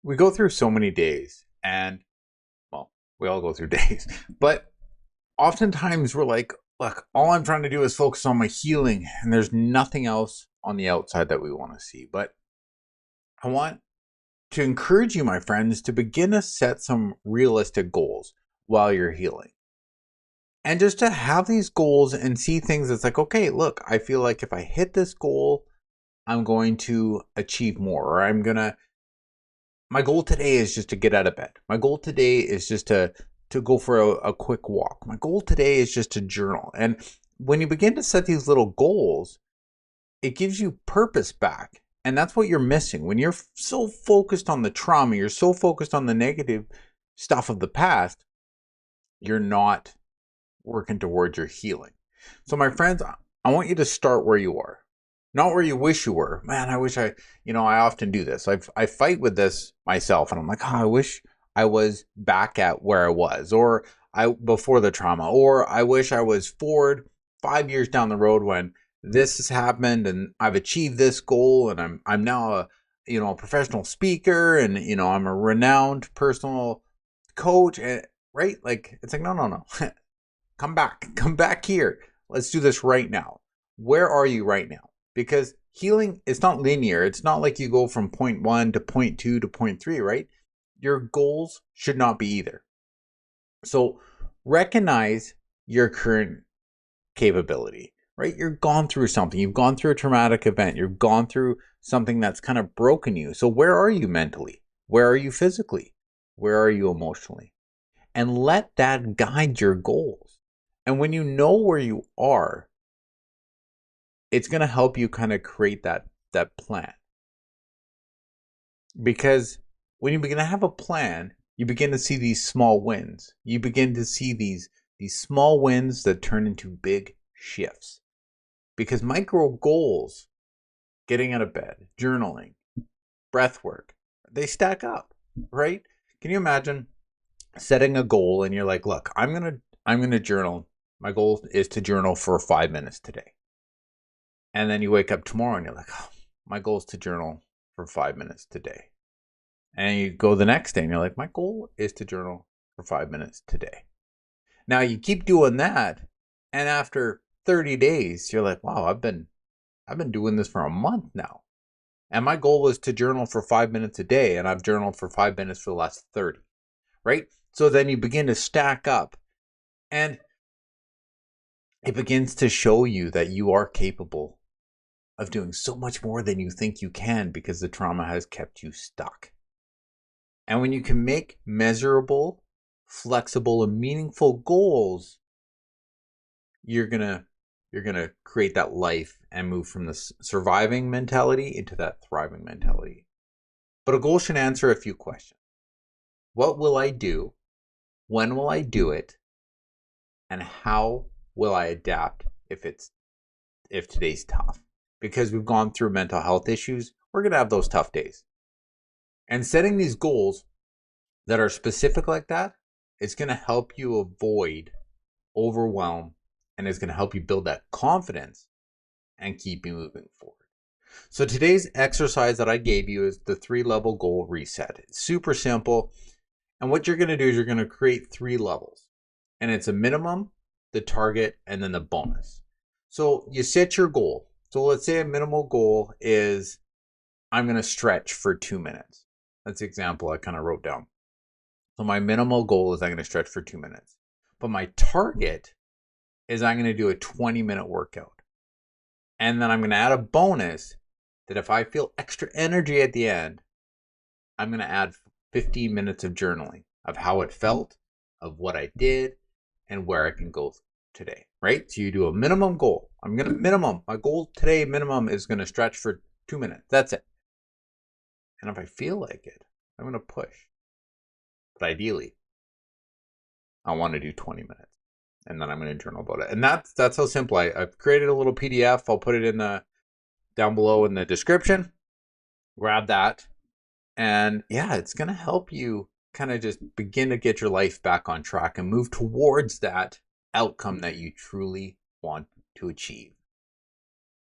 We go through so many days, and well, we all go through days, but oftentimes we're like, look, all I'm trying to do is focus on my healing, and there's nothing else on the outside that we want to see. But I want to encourage you, my friends, to begin to set some realistic goals while you're healing. And just to have these goals and see things that's like, okay, look, I feel like if I hit this goal, I'm going to achieve more, or my goal today is just to get out of bed. My goal today is just to go for a quick walk. My goal today is just to journal. And when you begin to set these little goals, it gives you purpose back. And that's what you're missing. When you're so focused on the trauma, you're so focused on the negative stuff of the past, you're not working towards your healing. So my friends, I want you to start where you are. Not where you wish you were. Man, I wish I often do this. I fight with this myself, and I'm like, oh, I wish I was back at where I was, or before the trauma, or I wish I was forward 5 years down the road when this has happened and I've achieved this goal, and I'm now a professional speaker, and I'm a renowned personal coach, right? Like it's like no. Come back here. Let's do this right now. Where are you right now? Because healing is not linear. It's not like you go from point 1 to point 2 to point 3, right? Your goals should not be either. So recognize your current capability, right? You've gone through something. You've gone through a traumatic event. You've gone through something that's kind of broken you. So where are you mentally? Where are you physically? Where are you emotionally? And let that guide your goals. And when you know where you are, it's going to help you kind of create that plan. Because when you begin to have a plan, you begin to see these small wins. You begin to see these small wins that turn into big shifts. Because micro goals, getting out of bed, journaling, breath work, they stack up, right? Can you imagine setting a goal and you're like, look, I'm going to journal. My goal is to journal for 5 minutes today. And then you wake up tomorrow and you're like, oh, my goal is to journal for 5 minutes today. And you go the next day and you're like, my goal is to journal for 5 minutes today. Now you keep doing that, and after 30 days, you're like, wow, I've been doing this for a month now. And my goal was to journal for 5 minutes a day, and I've journaled for 5 minutes for the last 30. Right? So then you begin to stack up, and it begins to show you that you are capable of doing so much more than you think you can, because the trauma has kept you stuck. And when you can make measurable, flexible, and meaningful goals, you're gonna create that life and move from the surviving mentality into that thriving mentality. But a goal should answer a few questions. What will I do? When will I do it? And how will I adapt if today's tough? Because we've gone through mental health issues, we're going to have those tough days. And setting these goals that are specific like that, it's going to help you avoid overwhelm, and it's going to help you build that confidence and keep you moving forward. So today's exercise that I gave you is the 3-level goal reset. It's super simple. And what you're going to do is you're going to create 3 levels. And it's a minimum, the target, and then the bonus. So you set your goal. So let's say a minimal goal is I'm going to stretch for 2 minutes. That's the example I kind of wrote down. So my minimal goal is I'm going to stretch for 2 minutes. But my target is I'm going to do a 20-minute workout. And then I'm going to add a bonus that if I feel extra energy at the end, I'm going to add 15 minutes of journaling of how it felt, of what I did, and where I can go today, right? So you do a minimum goal. My goal today minimum is going to stretch for 2 minutes. That's it. And if I feel like it, I'm going to push. But ideally, I want to do 20 minutes. And then I'm going to journal about it. And that's how simple. I've created a little PDF. I'll put it down below in the description. Grab that. And yeah, it's going to help you kind of just begin to get your life back on track and move towards that outcome that you truly want to achieve.